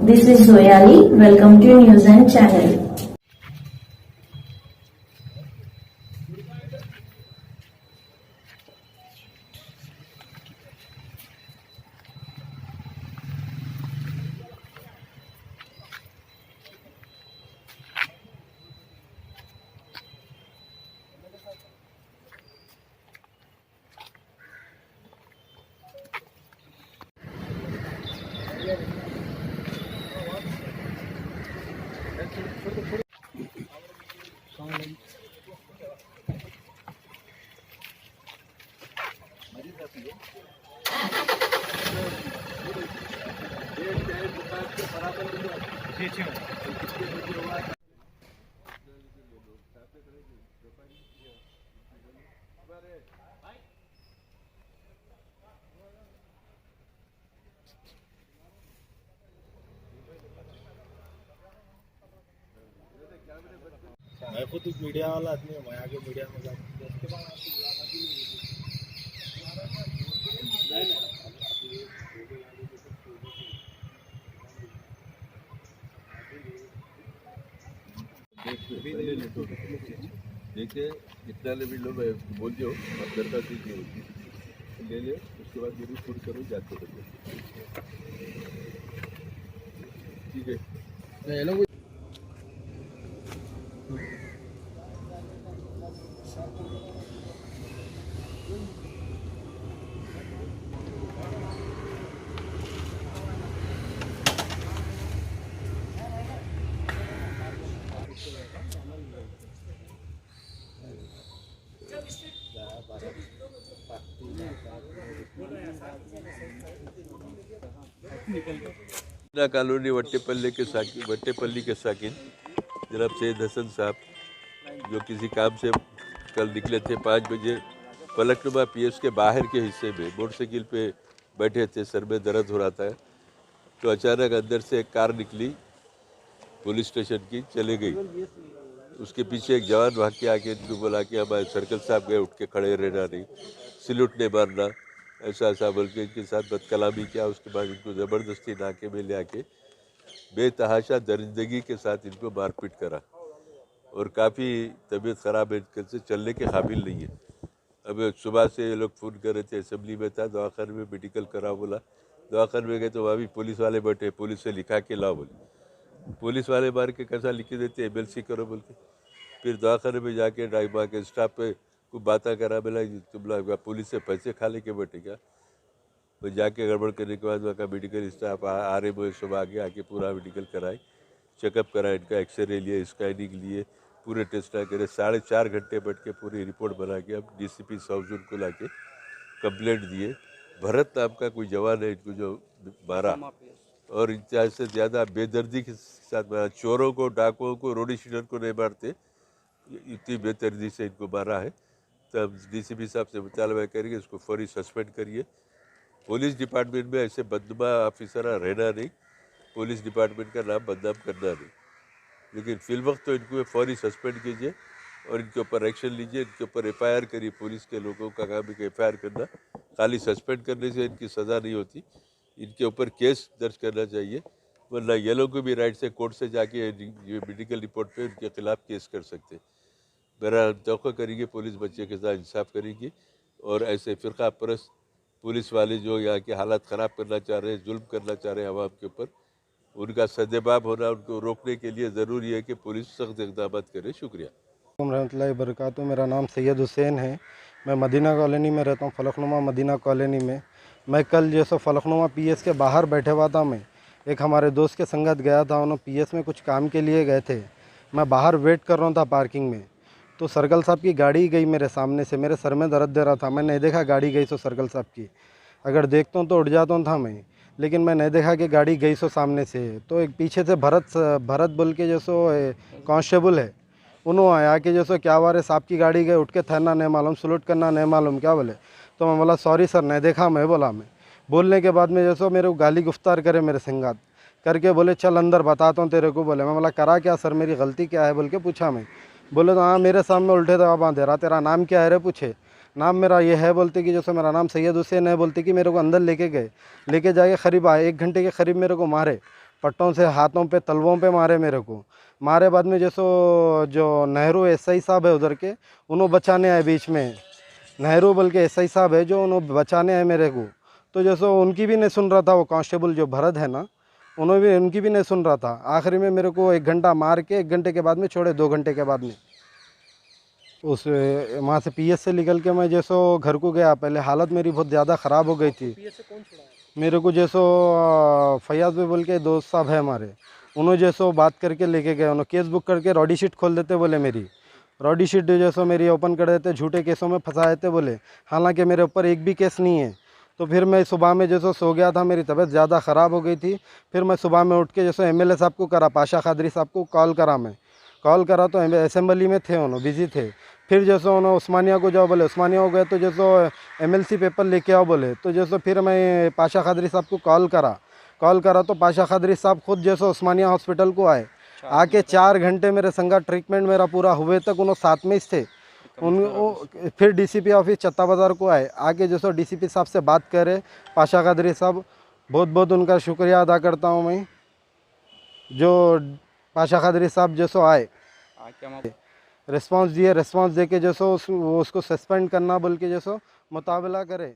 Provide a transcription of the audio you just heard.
This is Zoyali. Welcome to News and Channel. मैं खुद media वाला आदमी हूँ, मैं आगे मीडिया में जाऊँ। देखिए इतना भी लो, मैं बोल दो आप दरखास्त दीजिए, ले ले, उसके बाद जरूर फोन करो, जाते रहो। ठीक है। कॉलोनी वट्टेपल्ली के साकिन जनाब सैयद हसन साहब, जो किसी काम से कल निकले थे 5 बजे, पलकनुमा पीएस के बाहर के हिस्से में मोटरसाइकिल पे बैठे थे, सर में दर्द हो रहा था, तो अचानक अंदर से एक कार निकली, पुलिस स्टेशन की, चले गई। उसके पीछे एक जवान भाग के आके इनको बोला कि हमारे सर्कल साहब गए, उठ के खड़े रहना नहीं, सिलूट नहीं मारना, ऐसा ऐसा बोल के इनके साथ बदकलामी किया। उसके बाद इनको ज़बरदस्ती नाके में ले आके बेतहाशा दरिंदगी के साथ इनको मारपीट करा, और काफ़ी तबीयत ख़राब है, इनके से चलने के काबिल नहीं है। अब सुबह से ये लोग फ़ोन कर रहे थे, असेंबली में था, दवाखाने में मेडिकल करा बोला, दवाखाने में गए तो वहाँ भी पुलिस वाले बैठे, पुलिस से लिखा के लाओ बोले, पुलिस वाले मार के कैसा लिख के देते, एमएलसी करो बोल के। फिर दवाखाने में जाके ड्राइवर के स्टाफ पे को बातें करा, बोला तुम लोग पुलिस से पैसे खा ले के बैठे क्या। तो जाके गड़बड़ करने के बाद वहाँ का मेडिकल स्टाफ आ रहे हुए सब आगे आके पूरा मेडिकल कराए, चेकअप करा, इनका एक्सरे लिए, स्कैनिंग लिए, पूरे टेस्ट करे, 4.5 घंटे बैठ के पूरी रिपोर्ट बना के अब डीसीपी साउजन को ला के कंप्लेंट दिए। भरत नाम का कोई जवान है इनको जो मारा, और इंतजार से ज़्यादा बेदर्दी के साथ मारा। चोरों को, डाकुओं को, रोडी शीटर को नहीं मारते, इतनी बेदर्दी से इनको मारा है। तब डीसीपी साहब से मुतालबा करेंगे इसको फौरी सस्पेंड करिए। पुलिस डिपार्टमेंट में ऐसे बदनुमा ऑफिसर रहना नहीं, पुलिस डिपार्टमेंट का नाम बदनाम करना नहीं, लेकिन फिल वक्त तो इनको फौरी सस्पेंड कीजिए और इनके ऊपर एक्शन लीजिए, इनके ऊपर एफआईआर करिए। पुलिस के लोगों का काम है एफआईआर करना, खाली सस्पेंड करने से इनकी सज़ा नहीं होती, इनके ऊपर केस दर्ज करना चाहिए, वरना ये लोग को भी राइट से कोर्ट से जाके ये मेडिकल रिपोर्ट पे उनके खिलाफ केस कर सकते। मेरा तवक्को करेंगे पुलिस बच्चे के साथ इंसाफ करेगी, और ऐसे फ़िरका परस्त पुलिस वाले जो यहाँ के हालात ख़राब करना चाह रहे हैं, जुल्म करना चाह रहे हैं आवाम के ऊपर, उनका सदेबाब होना, उनको रोकने के लिए ज़रूरी है कि पुलिस सख्त इक़दाम करे। शुक्रिया। रहमतुल्लाहि वबरकातुहू। मेरा नाम सैयद हुसैन है, मैं मदीना कॉलोनी में रहता हूँ, फलकनुमा मदीना कॉलोनी में। मैं कल जैसे फलकनुमा पीएस के बाहर बैठे हुआ था, मैं एक हमारे दोस्त के संगत गया था, उन्होंने पीएस में कुछ काम के लिए गए थे, मैं बाहर वेट कर रहा था पार्किंग में, तो सर्कल साहब की गाड़ी गई मेरे सामने से, मेरे सर में दर्द दे रहा था, मैं नहीं देखा गाड़ी गई सो सर्कल साहब की, अगर देखता हूँ तो उठ जाता था मैं, लेकिन मैं नहीं देखा कि गाड़ी गई सो सामने से। तो एक पीछे से भरत बोल के जैसो कांस्टेबल है, उन्होंने आया कि जैसो क्या वारे साहब की गाड़ी गए, उठ के ठहरना नहीं मालूम, सलूट करना नहीं मालूम, क्या बोले। तो मैं बोला सॉरी सर नहीं देखा मैं, बोला मैं। बोलने के बाद में जैसो मेरे को गाली गुफ्तार करे मेरे संगात करके, बोले चल अंदर बताता हूँ तेरे को, बोले। मैं बोला करा क्या सर, मेरी गलती क्या है बोल के पूछा मैं। बोले तो हाँ मेरे सामने उल्टे दवा बांधे रहा, तेरा नाम क्या है रे पूछे। नाम मेरा ये है बोलते कि जैसे मेरा नाम सैयद हुसैन है, बोलते कि मेरे को अंदर लेके गए, लेके जाके करीब 1 घंटे के करीब मेरे को मारे, पट्टों से हाथों पे तलवों पे मारे मेरे को। मारे बाद में जैसो जो नेहरू एसआई साहब है उधर के, उन्होंने बचाने आए बीच में। नेहरू बोल के एसआई साहब है जो उन्होंने बचाने आए मेरे को। तो जैसो उनकी भी नहीं सुन रहा था, वो कांस्टेबल जो भरत है ना, उनकी भी नहीं सुन रहा था। आखिरी में मेरे को 1 घंटा मार के 1 घंटे के बाद में छोड़े, 2 घंटे के बाद में। उस वहाँ से पीएस से निकल के मैं जैसो घर को गया। पहले हालत मेरी बहुत ज़्यादा ख़राब हो गई थी। मेरे को जैसो फैयाज भाई बोल के दोस्त साहब है हमारे, उन्होंने जैसो बात करके लेके गए। उन्होंने केस बुक करके रॉडी शीट खोल देते बोले, मेरी रॉडी शीट जैसो मेरी ओपन कर देते, झूठे केसों में फंसा देते बोले। हालांकि मेरे ऊपर एक भी केस नहीं है। तो फिर मैं सुबह में जैसो सो गया था, मेरी तबीयत ज़्यादा ख़राब हो गई थी। फिर मैं सुबह में उठ के जैसो एमएलए साहब को करा, पाशा खादरी साहब को कॉल करा। मैं कॉल करा तो असेंबली में थे, उन्होंने बिजी थे। फिर जैसो उन्होंने उस्मानिया को जाओ बोले, उस्मानिया हो गए तो जैसो एमएलसी पेपर लेके आओ बोले। तो जैसो फिर मैं पाशा खादरी साहब को कॉल करा तो पाशा खादरी साहब खुद जैसो उस्मानिया हॉस्पिटल को आए। आके 4 घंटे मेरे संगा ट्रीटमेंट मेरा पूरा हुए तक उन्होंने साथ में ही थे। फिर डीसीपी ऑफिस चत्ता बाज़ार को आए। आके जैसो डीसीपी साहब से बात करे, पाशा खादरी साहब, बहुत बहुत उनका शुक्रिया अदा करता हूँ मैं। जो पाशा खादरी साहब जैसो आए, रिस्पांस दिए, रिस्पांस दे के जैसो उसको सस्पेंड करना बोल के जैसो मुताबिला करे।